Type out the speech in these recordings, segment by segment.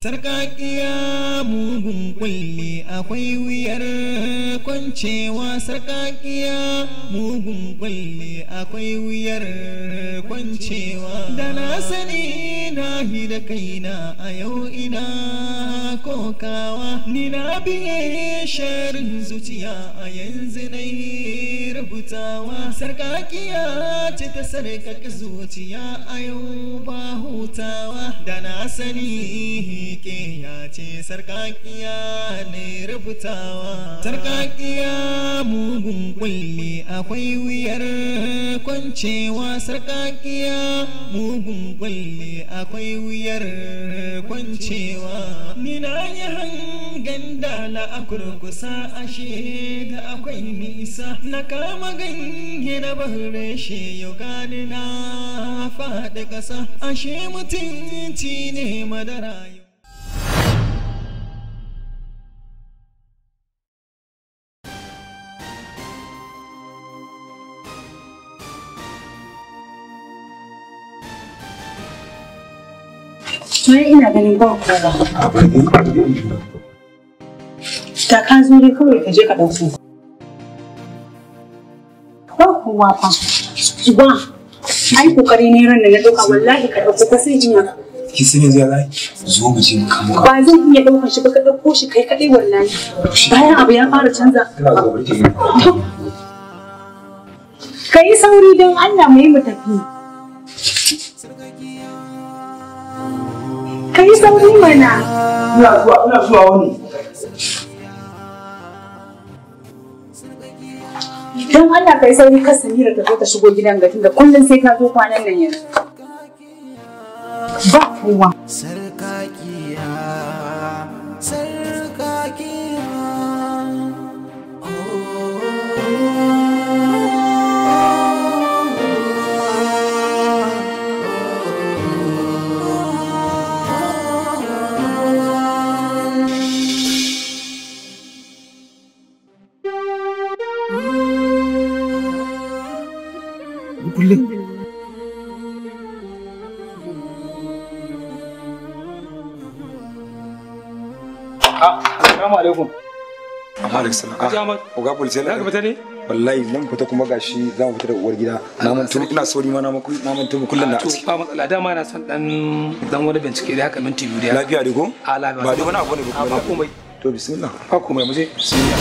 Sarkakiya mugun kulli akwai wuyar kwancewa. Sarkakiya mugun kulli akwai wuyar kwancewa. Da na sani na da kaina a yau ina kokawa. Ni na biye sharin zuciya a yanzu na yi rubutawa. Sarkakiya ce ta sarkaka zuciya a yau ba hutawa. Da na sani ke ya ce sarkakiya ne rubutawa. Sarkakiya mugun kulli akwai wuyar kwancewa. Sarkakiya mugun kulli akwai wuyar kwancewa. Ni na yi hangen dala a kurkusa ashe da akwai nisa. Na kama ganye na bahre shi yau gani na faɗi ƙasa. Ashe mutunci ne madara. Sai ina ganin ba kowa. Ta ka zo dai kawai ka je ka ɗauko. Ba kowa fa. Ba. Ai kokari ne ran da na ɗauka wallahi ka ɗauko ka sai ina. Ki sani zai lai zo mu je mu kamo ka. Ba zan iya ɗaukar shi ba ka ɗauko shi kai kaɗai wallahi. Bayan abu ya fara canza. Ina zo barki. Ka yi sauri don Allah mu yi mu tafi. Ka yi sauri mana. Ina zuwa wani. Don Allah ka yi sauri ka Samira ta zo ta shigo gidan ga tunda kullum sai ka zo kwanan nan yanzu. Ba kowa. Sarkakiya, sarkakiya. Kullum. Assalamu alaikum. Alaikum salam. Ahmad. Uga police ne? Ka fita ne? Wallahi nan fita kuma gashi za mu fita da uwar gida. Na mantu ina sauri ma na mantu kullun da aski. Ba matsala dama na son dan wani bincike da haka minti biyu da. Lafiya dai ko? A lafiya. Ba dai wani abu ne ba kuma. Ba komai. To bismillah. Ba komai mu je. Bismillah.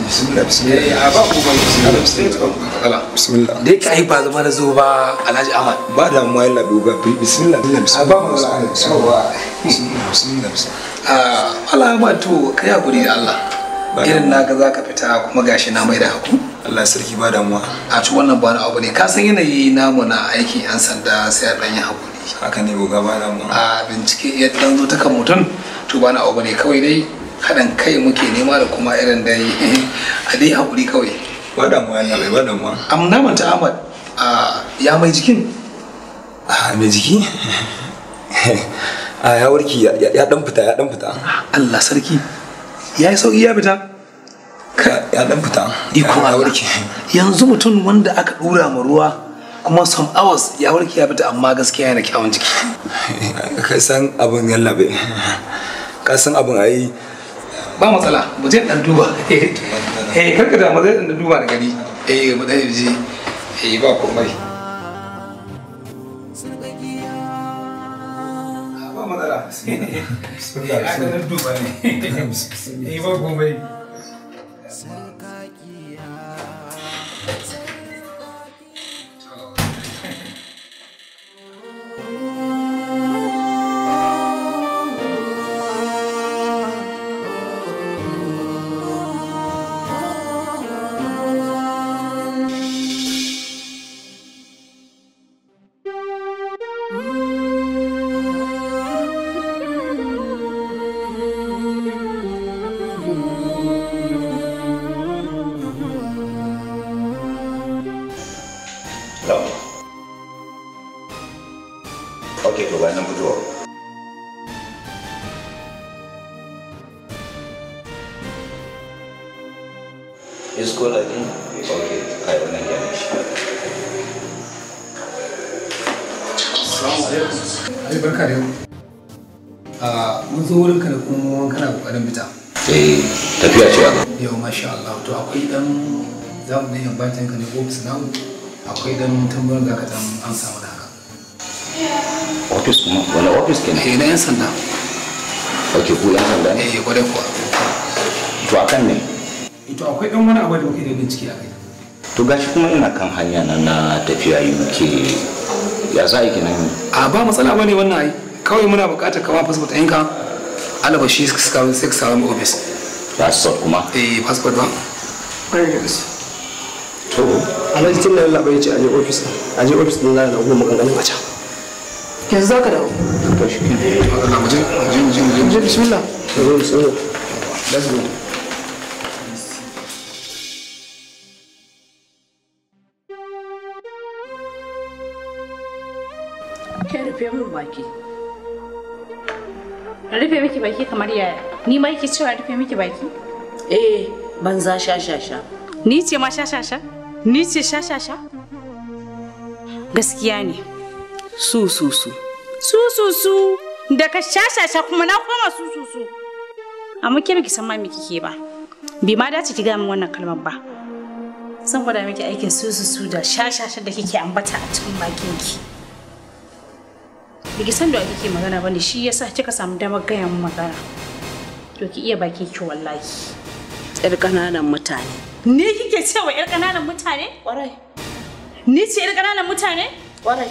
Bismillah bismillah. Ba komai. Bismillah. Bismillah. Dai ka yi ba zama da zo ba Alhaji Ahmad. Ba da mu yalla uga bismillah. Ba matsala. Bismillah. Allah ba to kai hakuri da Allah. Irin naga zaka fita kuma gashi na mai da haku. Allah sarki ba damuwa. A ci wannan ba na abu ne. Ka san yanayi namu na aiki yan sanda sai a dan yi hakuri. Haka ne uga ba damuwa. A bincike ya dan zo ta kan mutum to ba na abu ne kawai dai haɗin kai muke nema da kuma irin dai a dai haƙuri kawai. Ba damuwa yana bai ba damuwa. Amma na manta Ahmad ya mai jikin? Mai jiki? Ya warki ya dan fita. Allah sarki ya yi sauƙi ya fita? Ya dan fita. Iko ya Allah. warki. Yanzu mutum wanda aka ɗura ma ruwa kuma some hours ya warki ya fita amma gaskiya yana kyawun jiki. Ka san abin yalla bai. Ka san abin ayi. Ba matsala mu je dan duba. Karka da mu zai dan duba da gani. Mu dai je. Ba komai. Ba matsala. Bismillah. Dan duba ne. Ba komai. Okay, to ga nan fitowa. Yes, scholar ne? Okay, kai wannan ya ne shi. Assalamu alaikum. Ai barka da yau. Mun zo wurin ka da kuma kana kokarin fita. Tafiya ce haka. Yau masha Allah to akwai dan zamu ne yambatin ka ne office namu. Akwai dan tambayar da ka dan amsa mana haka. Office kuma wani office kenan? Na yan sanda. Okay, ku yan sanda ne? Kwarai kuwa. To akan ne? To akwai dan wani abu da muke da bincike a kai. To gashi kuma ina kan hanya na tafiya UK. Ya za yi kenan? Ba matsala bane wannan ai. Kawai muna buƙatar kama passport ɗinka. Alaba shi suka samu office. Passport kuma? Passport ba. To. Alhaji tun da labai ya ce aje office din zai na goma maganganun a can. Yanzu za ka dawo. To shi ke. Allah mu je bismillah. Let's go. Ke rufe min baki. Rufe miki baki kamar yaya? Ni ma yake cewa rufe miki baki? Banza sha. Ni ce ma sha? Ni ce sha? Gaskiya ne. Su. Daga sha kuma na koma su. Amma ke baki san ma me kike ba. Bai ma dace ki ga min wannan kalmar ba. Zan gwada miki aikin su da sha da kike ambata a cikin bakinki. Biki san da kike magana bane shi yasa kika samu damar gaya min magana. To ki iya baki ki wallahi. Yar kananan mutane. Ni kike cewa yar kananan mutane? Kwarai. Ni ce yar kananan mutane? Kwarai.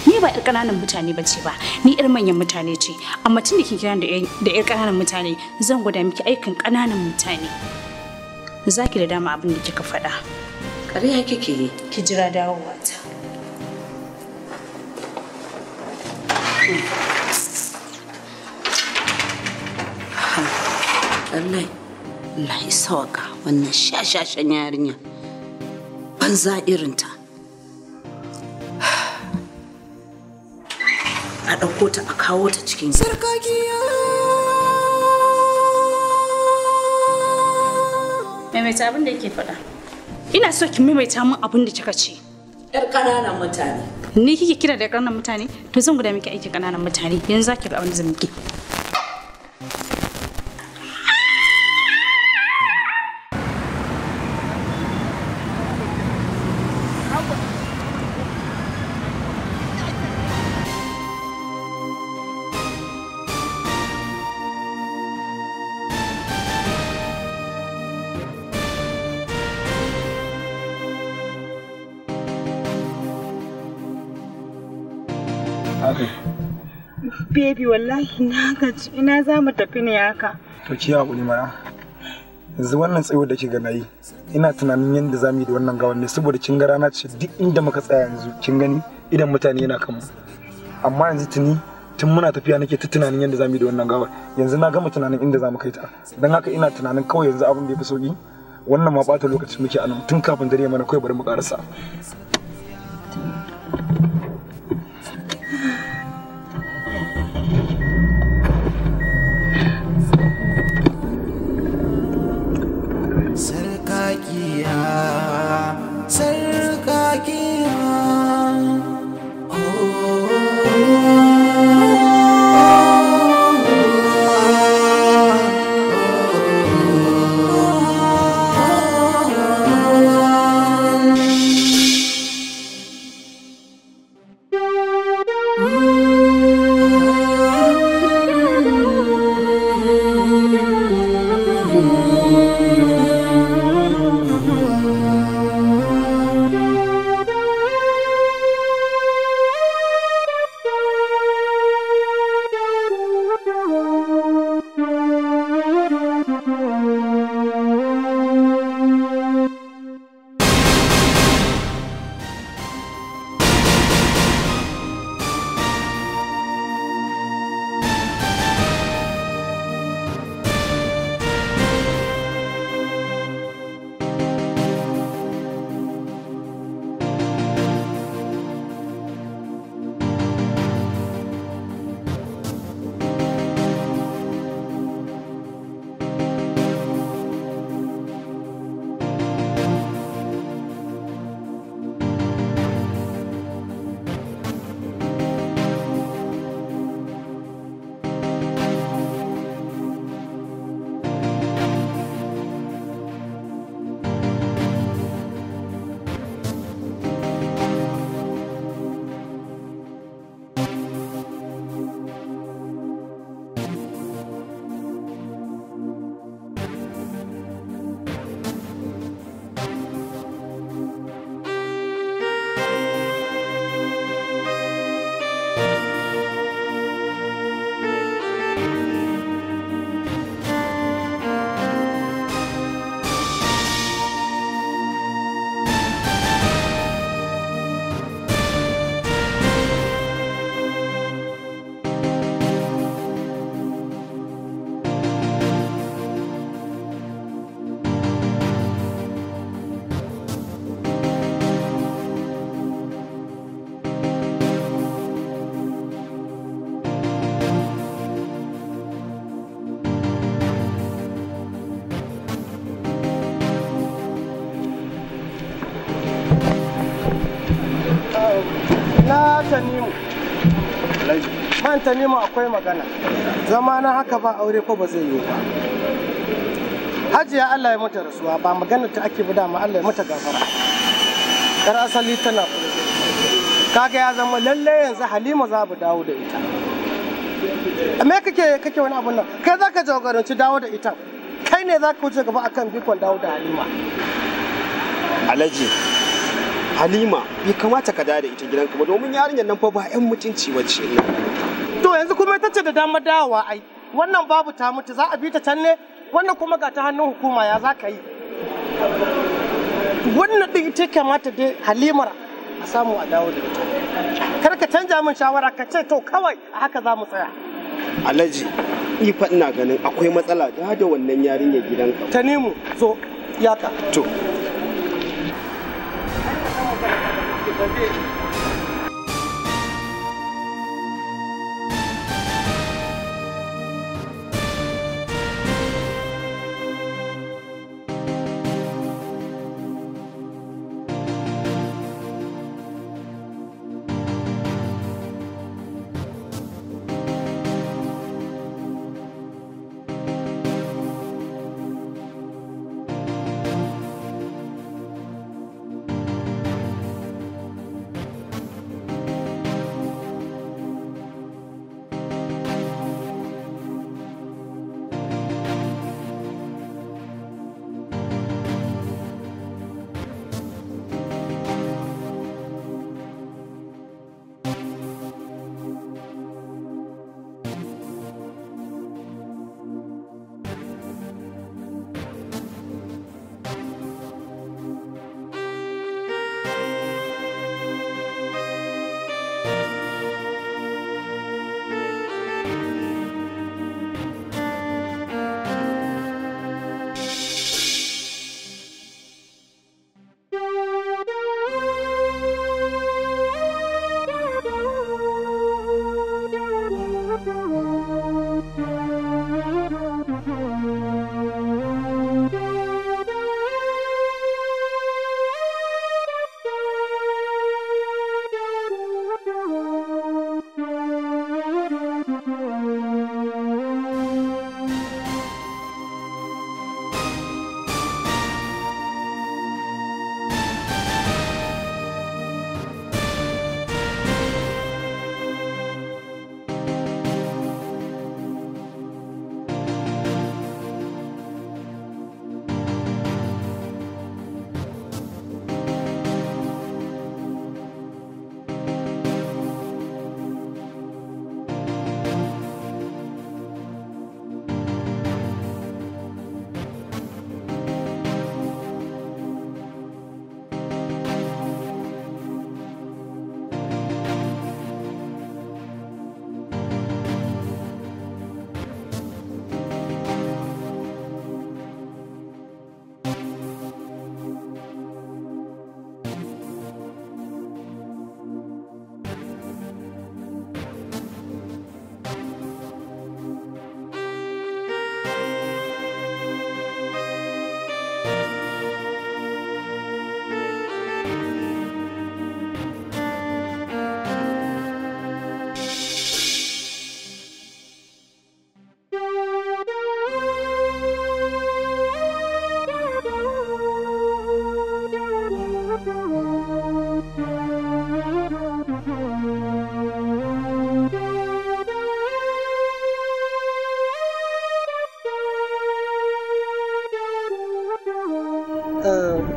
Ni ba yar kananan mutane bace ba. Ni yar manyan mutane ce. Amma tun da kin kira da yar kananan mutane, zan gwada miki aikin kananan mutane. Zaki da dama abin da kika faɗa. Ƙarya kike yi. Ki jira dawowa ta. Allah ya sauka wannan shashashan yarinya banza irinta a ɗauko ta a kawo ta cikin sarkakiya. Maimaita abin da yake faɗa. Ina so ki maimaita min abin da kika ce. Yar ƙananan mutane. Ni kike kira da ƙananan mutane? To zan guda miki aiki ƙananan mutane. Yanzu zaki ga abin da zan miki. Baby wallahi na gaji ina za mu tafi ne haka. To ki hakuri mana. Yanzu wannan tsayo da kika nayi ina tunanin yanda zamu yi da wannan gawan ne saboda kin ga rana ce duk inda muka tsaya yanzu kin gani idan mutane yana kanmu. Amma yanzu tun muna tafiya nake ta tunanin yanda zamu yi da wannan gawar. Yanzu na gama tunanin inda zamu kai ta. Dan haka ina tunanin kawai yanzu abin da yafi sauki wannan ma bata lokaci muke anan tun kafin dare mana kawai bari mu karasa. Man Tanimu akwai magana. Zama na haka ba aure ko ba zai yi ba. Hajiya Allah ya mata rasuwa ba magana ta ake bi dama Allah ya mata gafara. Kar asali tana kaga ya zama lalle yanzu Halima za mu dawo da ita. Me kake wani abun nan? Kai zaka jagoranci dawo da ita. Kai ne zaka wuce gaba akan bikon dawo da Halima. Alhaji Halima bai kamata ka dawo da ita gidanka ba domin yarinyar nan fa ba 'yan mutunci wacce ina. To yanzu kuma ita ce da damar dawowa ai. Wannan babu ta mutu za a bi ta can ne? Wannan kuma ga ta hannun hukuma ya za ka yi. Wannan ɗin ita kamata dai Halimar a samu a dawo da ita. Kar ka canja min shawara ka ce to kawai a haka za mu tsaya. Alhaji ni fa ina ganin akwai matsala da wannan yarinyar gidanka. Tanimu zo yaka. To.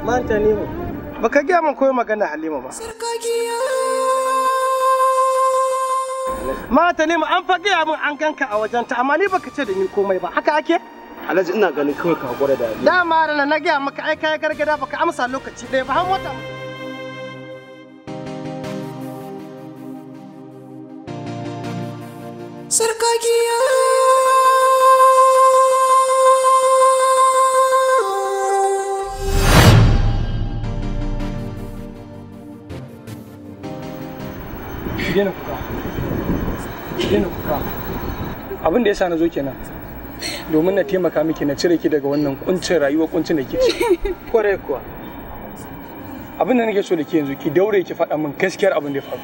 Man Tanimu, baka gaya min koyi magana Halima ba. Man Tanimu an fa gaya min an ganka a wajenta amma ni baka ce da ni komai ba. Haka ake? Alhaji ina ganin kawai ka hakura da Halima. Dama rana na gaya maka ai kai gargada baka amsa lokaci ɗaya ba har mota. Sarkakiya Daina kuka. Daina kuka. Abin da yasa na zo kenan. Domin na taimaka miki na cire ki daga wannan kuncin rayuwa kuncin da kike ciki. Kwarai kuwa. Abin da nake so da ke yanzu ki daure ki faɗa min gaskiyar abin da ya faru.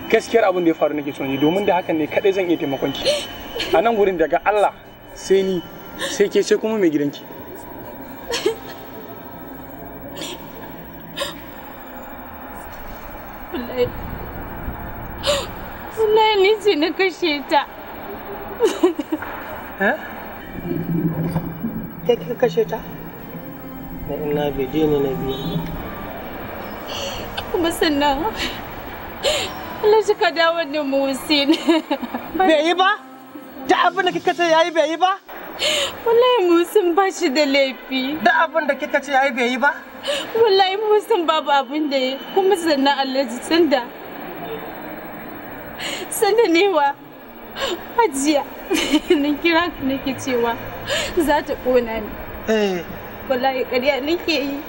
gaskiyar abin da ya faru nake so ne domin da hakan ne kadai zan iya taimakon ki. A nan gurin daga Allah sai ni sai ke sai kuma mai gidanki. Wallahi ni ce na kashe ta. Kai kika kashe ta? Na ina bide ne na biyu. Kuma sannan Allah shi ka dawo da Musin. Bai yi ba? Da abin da kika ce yayi bai yi ba? Wallahi Musin ba shi da laifi. Da abin da kika ce yayi bai yi ba? Wallahi Musin babu abin da ya kuma sannan Allah ji sanda ne wa Hajiya na kira ka nake cewa za ta kona ni. Wallahi ƙarya nake yi.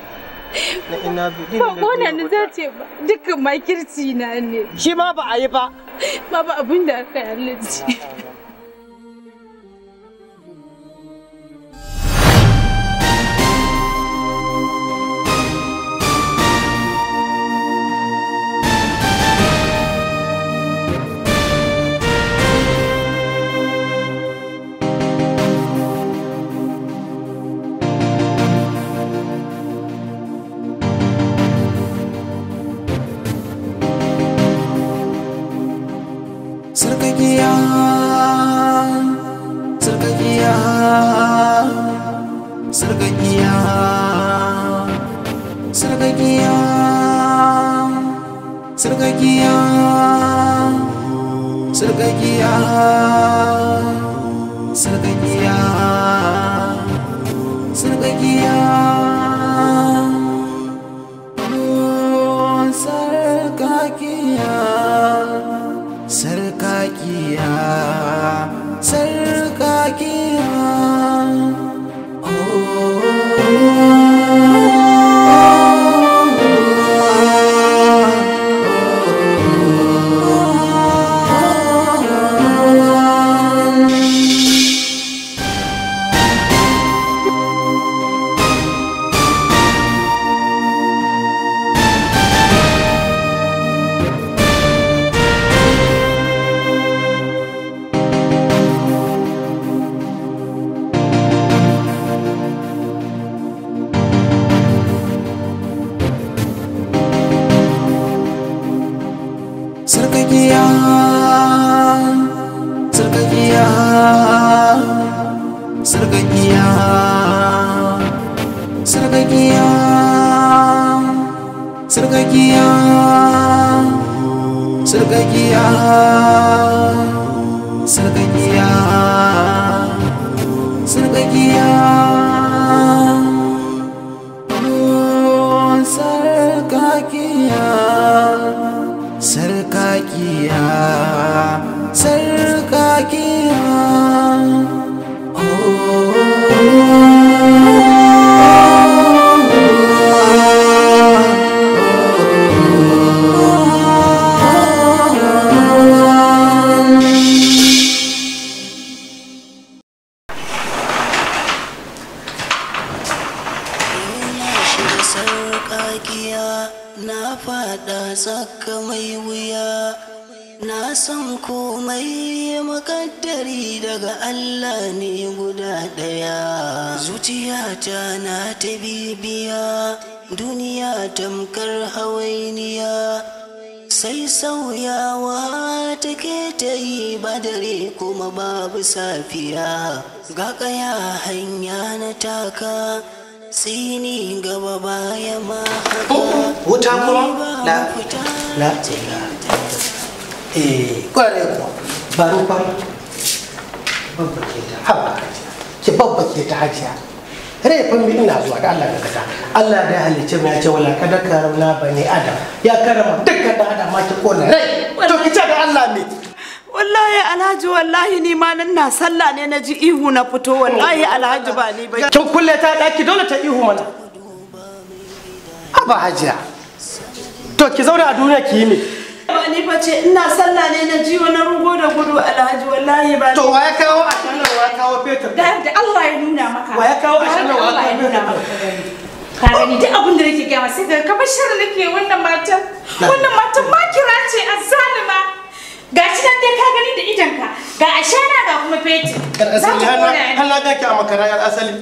Na ina bidin ba kona ni za ce ba dukkan makirci na ne. Shi ma ba a yi ba. Babu abin da aka yi Alhaji. safiya ga kaya hanya na taka tsini gaba baya ma haka wuta kuma la kware kuwa ba rufa babbake ta haba ki babbake ta hajiya rayfin mi ina zuwa da Allah ka kata Allah da ya halicce mu ya ce wala kada karamna bani adam ya karama dukkan da adam ma ki kona rai to ki ce da Allah me wallahi alhaji wallahi ni ma nan na sallah ne na ji ihu na fito wallahi alhaji ba ni ba kin kulle ta daki dole ta ihu mana haba hajiya to ki zauna a duniya ki yi me ba ni fa ce ina sallah ne na ji wani rugo da gudu alhaji wallahi ba to waya kawo a shannan wa kawo fetur da Allah ya nuna maka waya kawo a shannan wa kawo fetur ka gani duk abin da nake gaya sai ka bar shirin nake wannan matan ma kira ce azzalima Gashi nan dai ka gani da idanka. Ga ashana ga kuma feti. Allah da ki a makara yar asali.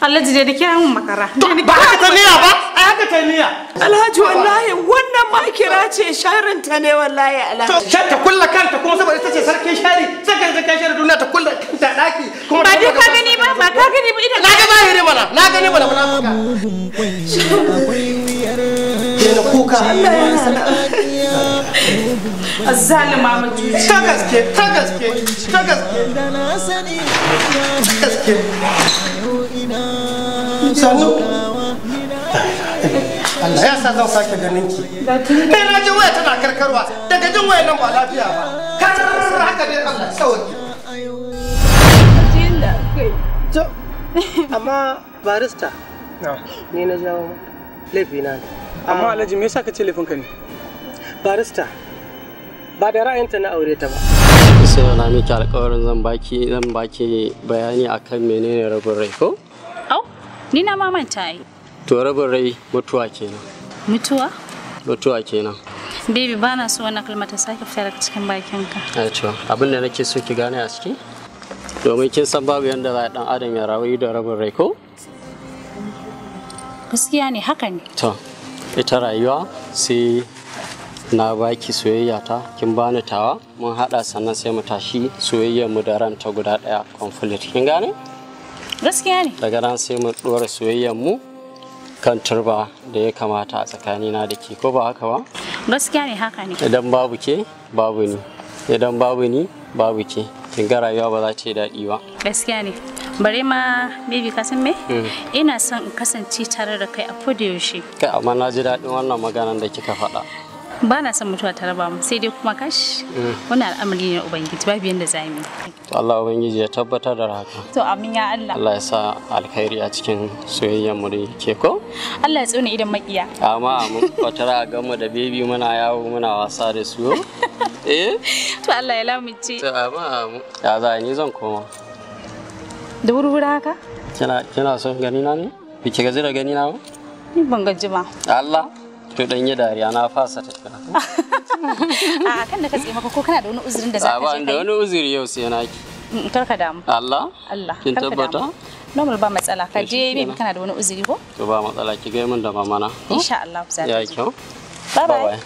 Allah ji da kira mun makara. Ba haka ta niyya ba? Ai haka ta niyya. Alhaji wallahi wannan ma kira ce sharin ta ne wallahi Alhaji. To ta kulla kanta kuma saboda ita ce sarkin shari, sarkin shari duniya ta kulla kanta daki kuma ba dai ka gani ba, ba ka gani ba idan na ga zahiri mana, na gani mana munafika. Ke kuka Allah ya sana. Azzalima mutu. Ta gaske, ta gaske, ta gaske. Gaske. Sanu. Allah ya sa zan sake ganin ki. Kai na ji waya tana karkarwa, daga jin wayan nan ba lafiya ba. Kar haka dai Allah sauki. Jin da kai. Amma barista. Ni na jawo laifina ne. Amma Alhaji me yasa ka ce laifinka ne? Barista. Ba da ra'ayinta na aure ta ba. Sai na miki alƙawarin zan baki bayani akan menene rabin rai ko? Au, ni na mamanta ai. To rabin rai mutuwa kenan. Mutuwa? Mutuwa kenan. Baby ba na so wannan kalmar ta sake fita daga cikin bakinka. Ai to, abin da nake so ki gane a ciki? Domin kin san babu yanda za dan adam ya rawayi da rabin rai ko? Gaskiya ne haka ne. To, ita rayuwa sai na baki soyayya ta kin bani tawa mun hada sannan sai mu tashi soyayyar mu da ranta guda daya complete kin gane gaskiya ne daga nan sai mu dora soyayyar mu kan turba da ya kamata a tsakanina da ke ko ba haka ba gaskiya ne haka ne idan babu ke babu ni idan babu ni babu ke kin ga rayuwa ba za ta yi daɗi ba gaskiya ne bare ma baby ka san me ina son in kasance tare da kai a koda yaushe kai amma na ji daɗin wannan maganar da kika faɗa ba na son mutuwa ta raba mu sai dai kuma kash wannan al'amari ne ubangiji babu yanda za mu to Allah ubangiji ya tabbatar da haka to amin ya Allah Allah ya sa alkhairi a cikin soyayyar mu da ke ko Allah ya tsone idan makiya amma mun fatara ga mu da baby muna yawo muna wasa da su to Allah ya lamunce to amma ya za ni zan koma da wuri haka kina son gani na ne biki gaji da gani na ba ni ban gaji ba Allah to dan yi dariya na fasa tafiya a kan da ka tsaye maka ko kana da wani uzurin da zaka je kai ba da wani uzuri yau sai naki karka damu Allah kin tabbata normal ba matsala ka je maybe kana da wani uzuri ko to ba matsala ki ga min da mamana insha Allah za ta ya kyau bye bye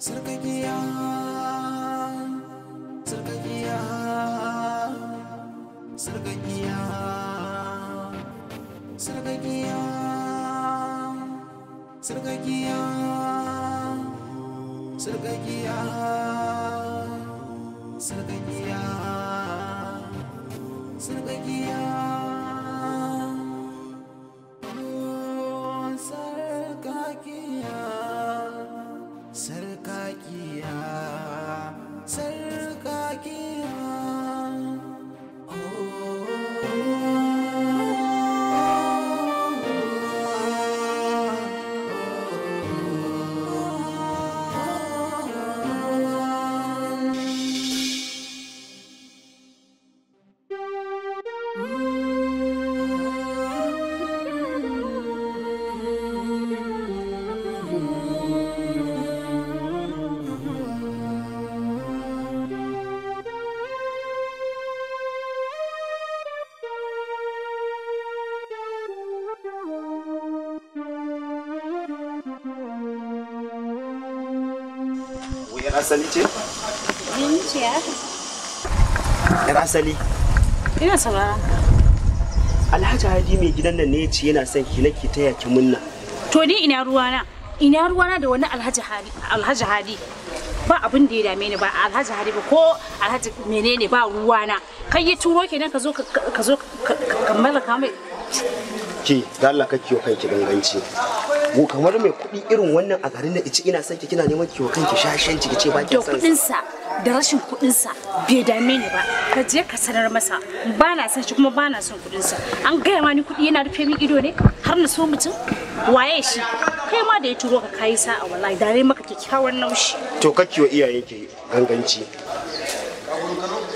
Sarkakiya, sarkakiya, sarkakiya, sarkakiya, sarkakiya, sarkakiya, sarkakiya, sarkakiya. Sarkakiya, sarkakiya, Yar asali ce? Ni ce ya. Yar asali. Ina sauraron ka. Alhaji Hadi mai gidan nan ne ya ce yana son ki nake taya ki munna. To ni ina ruwana? Ina ruwana da wani Alhaji Hadi. Ba abin da ya dame ni ba Alhaji Hadi ba ko Alhaji menene ba ruwana. Kai ya turo kenan ka zo ka mallaka mai. Ki da Allah kake kai ki ganganci. kamar mai kuɗi irin wannan a garin da ici ina son ki kina neman kiwo kanki shashanci ki ce ba ki san kuɗin sa da rashin kuɗin sa bai dame ni ba ka je ka sanar masa ba na son shi kuma ba na son kuɗin sa an gaya ma ni kuɗi yana rufe min ido ne har na so mutum waye shi kai ma da ya turo ka kai sa'a wallahi dare maka kyakkyawan naushi to kake wa iyayenki ganganci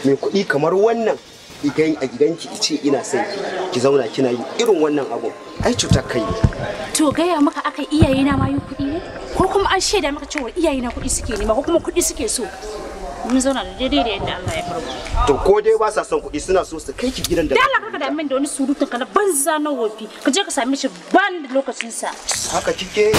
mai kuɗi kamar wannan idan a gidanki ce ina son ki zauna kina yi irin wannan abu ai cutar kai to gaya maka aka iyaye na ma yi kuɗi ne ko kuma an shaida maka cewa iyaye na kuɗi suke nema ko kuma kuɗi suke so mun zauna da daidai da yadda Allah ya farko to ko dai ba sa son kuɗi suna so su kai ki gidan da Allah kaka da min da wani surutun ka na banza na wofi ka je ka same shi ban da lokacin sa haka kike